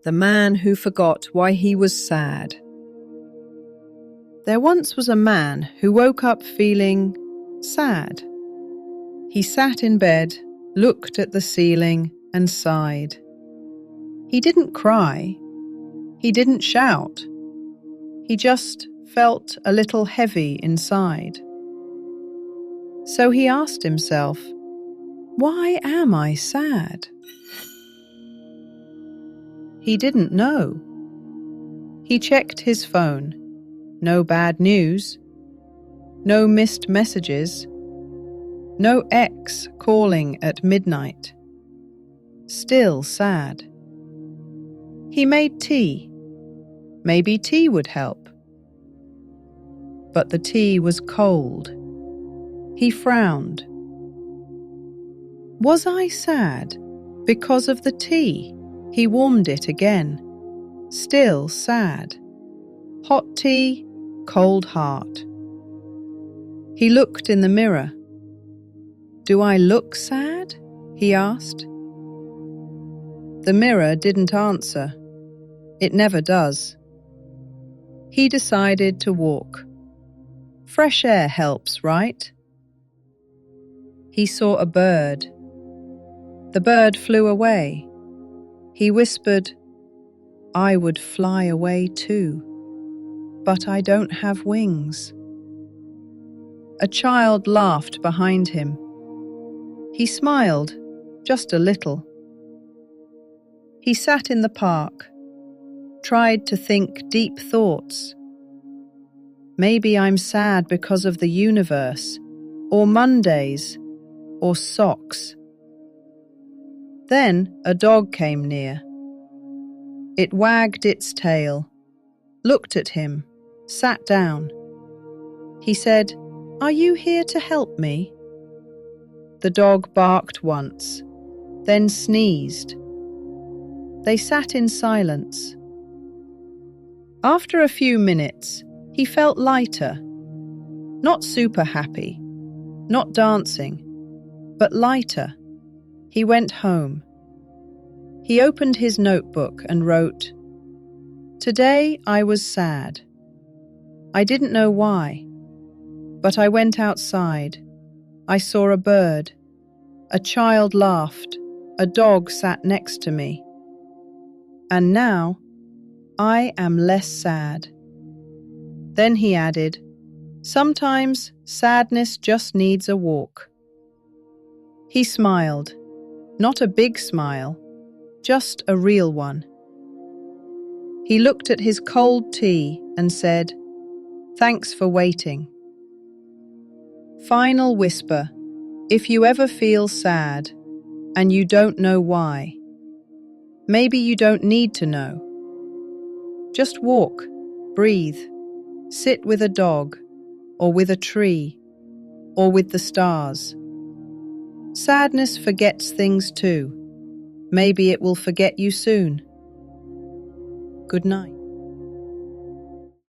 The man who forgot why he was sad. There once was a man who woke up feeling sad. He sat in bed, looked at the ceiling, and sighed. He didn't cry. He didn't shout. He just felt a little heavy inside. So he asked himself, "Why am I sad?" He didn't know. He checked his phone. No bad news. No missed messages. No ex calling at midnight. Still sad. He made tea. Maybe tea would help. But the tea was cold. He frowned. Was I sad because of the tea? He warmed it again. Still sad. Hot tea, cold heart. He looked in the mirror. "Do I look sad?" he asked. The mirror didn't answer. It never does. He decided to walk. Fresh air helps, right? He saw a bird. The bird flew away. He whispered, "I would fly away too, but I don't have wings." A child laughed behind him. He smiled, just a little. He sat in the park, tried to think deep thoughts. Maybe I'm sad because of the universe, or Mondays, or socks. Then a dog came near. It wagged its tail, looked at him, sat down. He said, "Are you here to help me?" The dog barked once, then sneezed. They sat in silence. After a few minutes, he felt lighter. Not super happy, not dancing, but lighter. He went home. He opened his notebook and wrote, "Today I was sad. I didn't know why, but I went outside. I saw a bird. A child laughed. A dog sat next to me. And now I am less sad." Then he added, "Sometimes sadness just needs a walk." He smiled. Not a big smile, just a real one. He looked at his cold tea and said, "Thanks for waiting." Final whisper, if you ever feel sad and you don't know why, maybe you don't need to know. Just walk, breathe, sit with a dog, or with a tree, or with the stars. Sadness forgets things too. Maybe it will forget you soon. Good night.